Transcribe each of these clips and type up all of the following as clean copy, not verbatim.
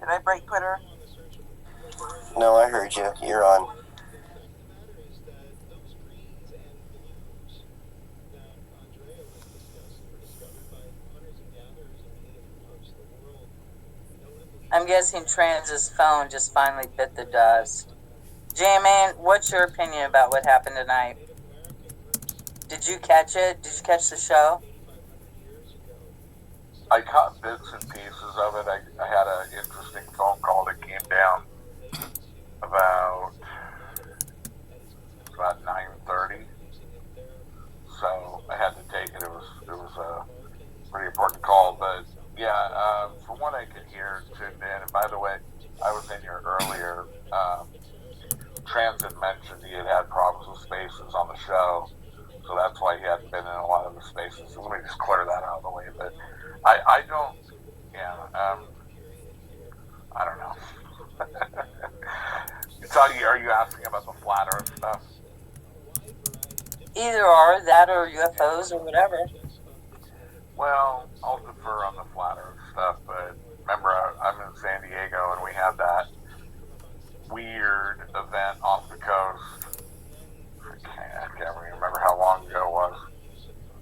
Did I break Twitter? No, I heard you. You're on. I'm guessing Trans's phone just finally bit the dust. J-Man, what's your opinion about what happened tonight? Did you catch it? Did you catch the show? I caught bits and pieces of it. I had an interesting phone call that came down about 9:30. So I had to take it. It was a pretty important call, but yeah, from what I could hear, tuned in. And by the way, I was in here earlier. Trans had mentioned he had problems with spaces on the show, so that's why he hadn't been in a lot of the spaces. So let me just clear that out of the way. But I don't. Yeah. I don't know. So are you asking about the flat Earth stuff? Either or, that or UFOs or whatever. Well, I'll defer on the flat Earth stuff, but remember, I'm in San Diego and we had that weird event off the coast. I can't remember how long ago it was.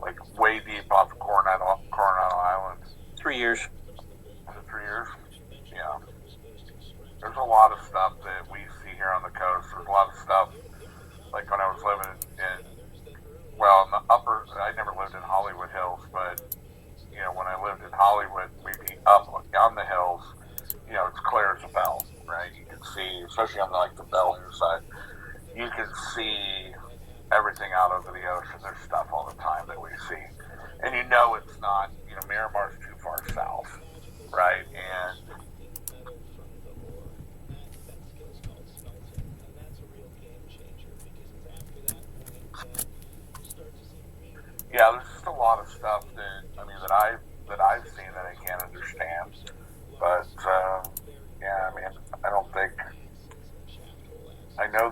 Like way deep off of Coronado Island. 3 years. Was it 3 years? Yeah. There's a lot of stuff that we see here on the coast. There's a lot of stuff, like when I was living in the upper, I never lived in Hollywood Hills, but, when I lived in Hollywood, we'd be up on the hills, it's clear as a bell, right? You can see, especially on the Bel Air side, you can see everything out over the ocean. There's stuff all the time that we see. And it's not, Miramar's too far south, right? And yeah, there's just a lot of stuff that I've seen that I can't understand. But I don't think I know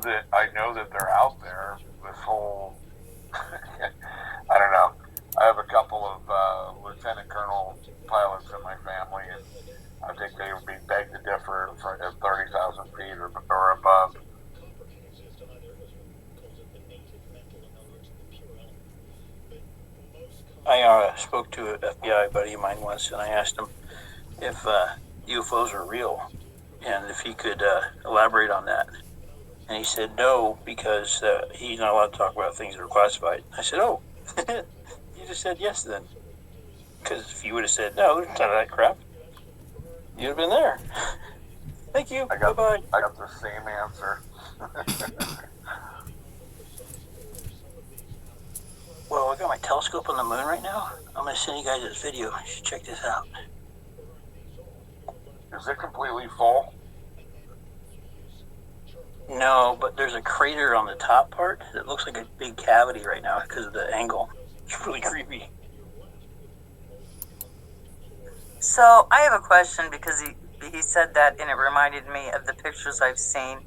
that they're out there. This whole I don't know. I have a couple of lieutenant colonel pilots in my family, and I think they would be begged to differ at 30,000 feet or above. I spoke to an FBI buddy of mine once, and I asked him if UFOs are real, and if he could elaborate on that. And he said no, because he's not allowed to talk about things that are classified. I said, oh, you just said yes then. Because if you would have said no, none of that crap, you'd have been there. Thank you. Bye-bye. I got the same answer. Well, I got my telescope on the moon right now. I'm going to send you guys this video. You should check this out. Is it completely full? No, but there's a crater on the top part that looks like a big cavity right now because of the angle. It's really creepy. So I have a question, because he said that and it reminded me of the pictures I've seen.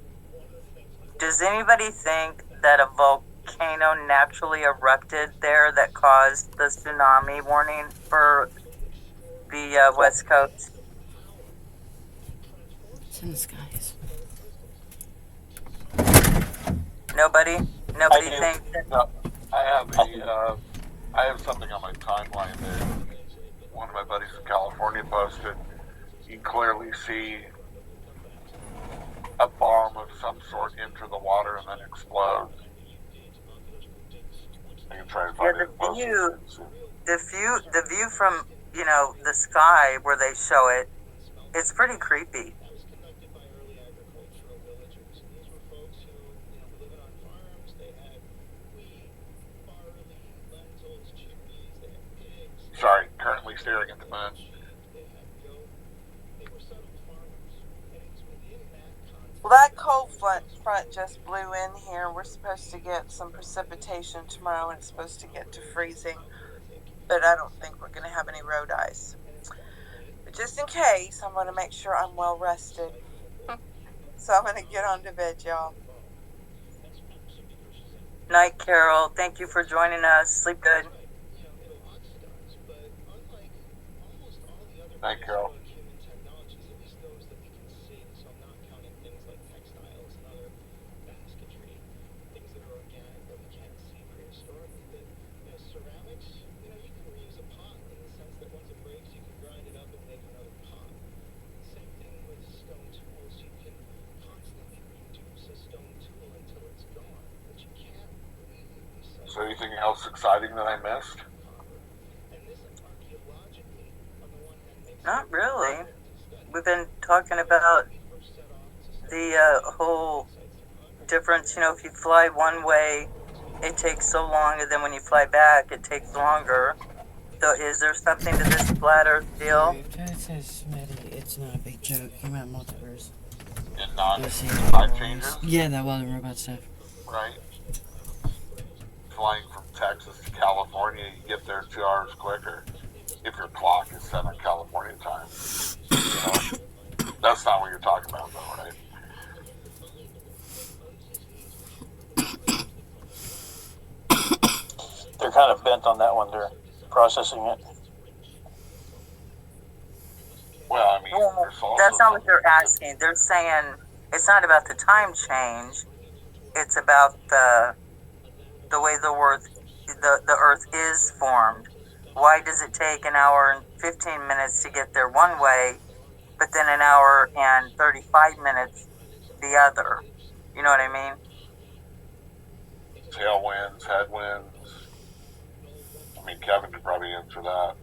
Does anybody think that a volcano naturally erupted there that caused the tsunami warning for the West Coast? It's in the skies. Nobody thinks that. No, I have something on my timeline that one of my buddies in California posted. You can clearly see a bomb of some sort enter the water and then explode. I can try and find it. The view from the sky where they show it, it's pretty creepy. Sorry, currently staring at the moon. Well, that cold front just blew in here. We're supposed to get some precipitation tomorrow, and it's supposed to get to freezing. But I don't think we're going to have any road ice. But just in case, I'm going to make sure I'm well rested. So I'm going to get on to bed, y'all. Night, Carol. Thank you for joining us. Sleep good. Night, Carol. Anything else exciting that I missed? Not really. We've been talking about the whole difference. If you fly one way, it takes so long, and then when you fly back, it takes longer. So is there something to this flat Earth deal? It's not a big joke. He meant multiverse. And not changes? Yeah, that was robot stuff. Right. Flying from Texas to California, you get there 2 hours quicker if your clock is set on California time. That's not what you're talking about, though, right? They're kind of bent on that one. They're processing it. Well, I mean, that's not what they're asking. They're saying it's not about the time change. It's about the way the Earth is formed. Why does it take an hour and 15 minutes to get there one way, but then an hour and 35 minutes the other? You know what I mean? Tailwinds, headwinds. I mean, Kevin could probably answer that.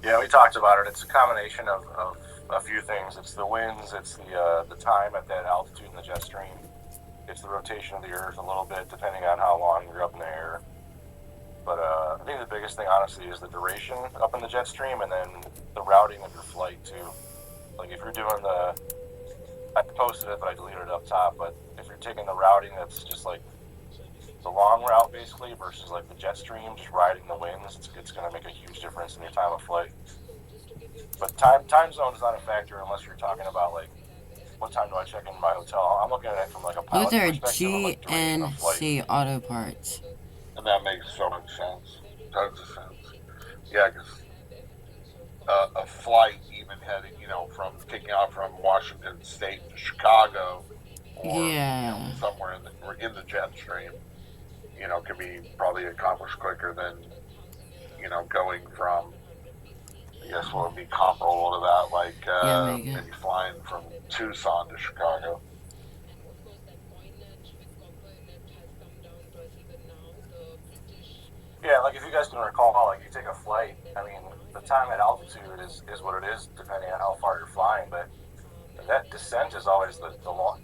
Yeah, we talked about it. It's a combination of a few things. It's the winds, it's the time at that altitude in the jet stream. It's the rotation of the Earth a little bit, depending on how long you're up in the air. But I think the biggest thing, honestly, is the duration up in the jet stream, and then the routing of your flight, too. Like, if you're doing I posted it, but I deleted it up top, but if you're taking the routing that's just like the long route, basically, versus like the jet stream, just riding the winds, it's going to make a huge difference in your time of flight. But time zone is not a factor unless you're talking about, like, what time do I check in my hotel? I'm looking at it from, like, a pilot perspective. GNC Auto Parts. And that makes so much sense. Tons of sense. Yeah, because a flight even heading, from taking off from Washington State to Chicago, or somewhere in the jet stream, can be probably accomplished quicker than, going from, I guess what would be comparable to that, like maybe flying from Tucson to Chicago. Yeah, like if you guys can recall, like you take a flight, I mean, the time at altitude is what it is, depending on how far you're flying, but that descent is always the long,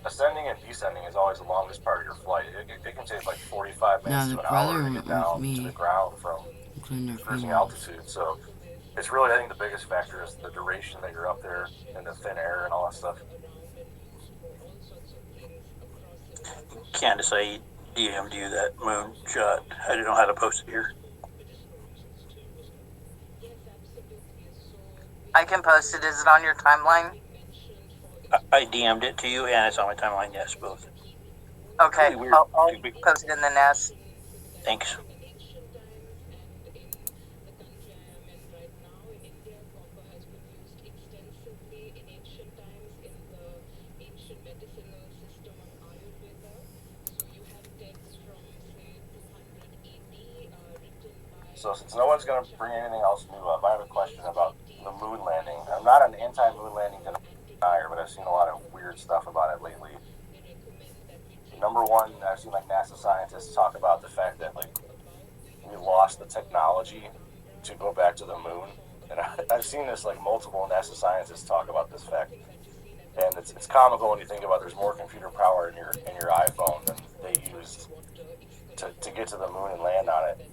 ascending and descending is always the longest part of your flight. It can take like 45 minutes to an hour to get down to the ground from cruising altitude. So it's really, I think the biggest factor is the duration that you're up there in the thin air and all that stuff. Candace, I DM'd you that moon shot. I didn't know how to post it here. I can post it. Is it on your timeline? I DM'd it to you, and it's on my timeline. Yes, both. Okay, I'll post it in the nest. Thanks. So since no one's going to bring anything else new up, I have a question about the moon landing. I'm not an anti-moon landing denier, but I've seen a lot of weird stuff about it lately. Number one, I've seen like NASA scientists talk about the fact that like we lost the technology to go back to the moon. And I've seen this like multiple NASA scientists talk about this fact. And it's comical when you think about there's more computer power in your iPhone than they used to get to the moon and land on it.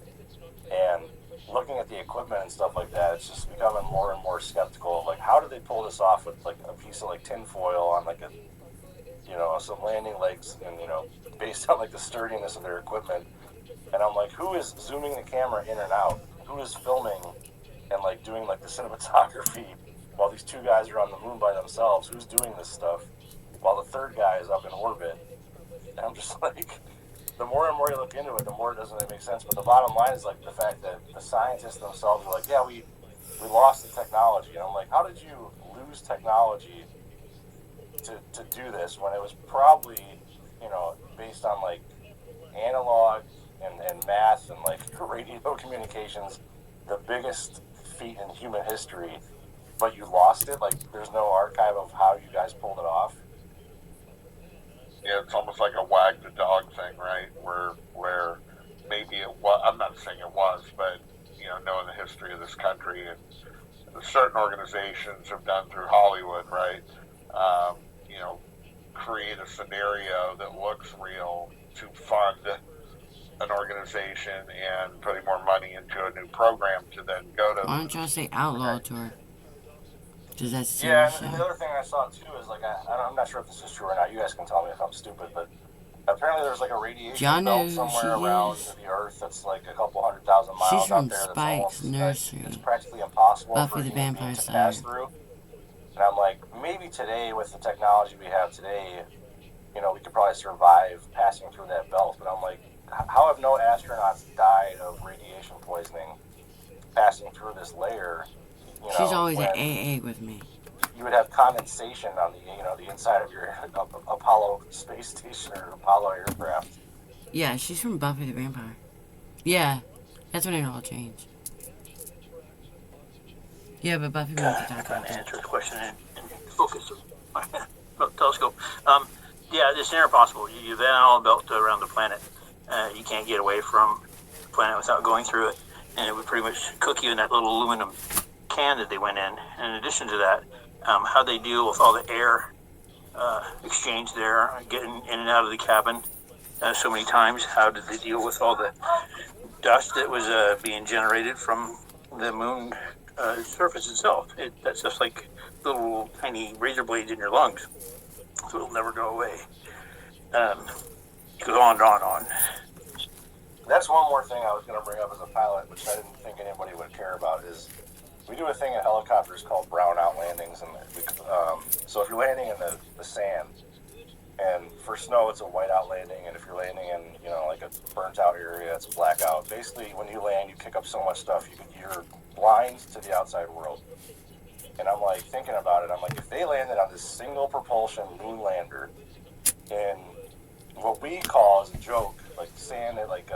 And looking at the equipment and stuff like that, it's just becoming more and more skeptical of like, how did they pull this off with like a piece of like tin foil on like some landing legs and based on like the sturdiness of their equipment. And I'm like, who is zooming the camera in and out? Who is filming and like doing like the cinematography while these two guys are on the moon by themselves? Who's doing this stuff while the third guy is up in orbit? And I'm just like, the more and more you look into it, the more it doesn't make sense. But the bottom line is like the fact that the scientists themselves are like, yeah, we lost the technology. And I'm like, how did you lose technology to do this when it was probably, based on like analog and math and like radio communications, the biggest feat in human history, but you lost it? Like there's no archive of how you guys pulled it off. it's almost like a wag the dog thing, right? Where maybe it was. I'm not saying it was, but knowing the history of this country and certain organizations have done through Hollywood, right? Create a scenario that looks real to fund an organization and putting more money into a new program to then go to. Why don't y'all say outlaw tour? Does that seem Yeah, and the other thing I saw too is like I'm not sure if this is true or not. You guys can tell me if I'm stupid, but apparently there's like a radiation belt somewhere around the Earth that's like a couple 100,000 miles She's out from there. That's Spike's almost nursery. it's practically impossible Buffy for a the human Vampire being to Slayer. pass through. And I'm like, maybe today with the technology we have today, we could probably survive passing through that belt. But I'm like, how have no astronauts died of radiation poisoning passing through this layer? She's always at AA with me. You would have condensation on the inside of your Apollo space station or Apollo aircraft. Yeah, she's from Buffy the Vampire. Yeah, that's when it all changed. Yeah, but Buffy wanted to talk about to that. answer the question and focus my telescope. Yeah, it's near impossible. You then all belt around the planet. You can't get away from the planet without going through it, and it would pretty much cook you in that little aluminum can that they went in. And in addition to that, how they deal with all the air exchange there, getting in and out of the cabin so many times. How did they deal with all the dust that was being generated from the moon surface itself? That's just like little tiny razor blades in your lungs, so it'll never go away. It goes on and on and on. That's one more thing I was going to bring up as a pilot, which I didn't think anybody would care about, is we do a thing in helicopters called brownout landings. And so if you're landing in the sand, and for snow it's a whiteout landing, and if you're landing in like a burnt out area, it's a blackout. Basically, when you land, you kick up so much stuff, you're blind to the outside world. And I'm like thinking about it. I'm like, if they landed on this single propulsion moon lander in what we call as a joke, like sand at like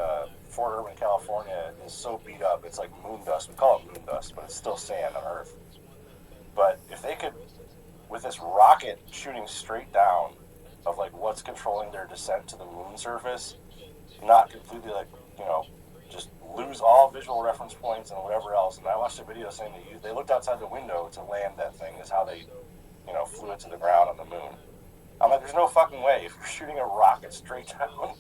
Fort Irwin, California, is so beat up, it's like moon dust. We call it moon dust, but it's still sand on Earth. But if they could, with this rocket shooting straight down, of like what's controlling their descent to the moon surface, not completely like just lose all visual reference points and whatever else. And I watched a video saying they looked outside the window to land that thing, is how they flew it to the ground on the moon. I'm like, there's no fucking way if you're shooting a rocket straight down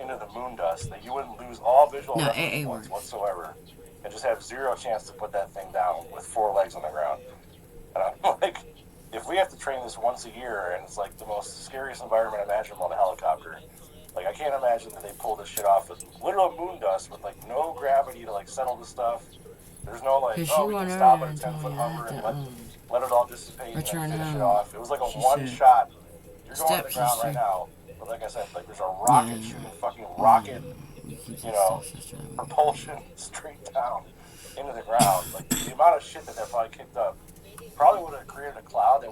into the moon dust that you wouldn't lose all visual reference points whatsoever and just have zero chance to put that thing down with 4 legs on the ground. And I'm like, if we have to train this once a year and it's like the most scariest environment imaginable in a helicopter, like I can't imagine that they pull this shit off with literal moon dust with like no gravity to like settle the stuff. There's no like, we can stop at a 10-foot hover and let it all dissipate and then finish it off. It was like a one shot. You're going to the ground right now, but like I said, like there's a rocket shooting fucking rocket, propulsion straight down into the ground. Like the amount of shit that probably kicked up probably would have created a cloud that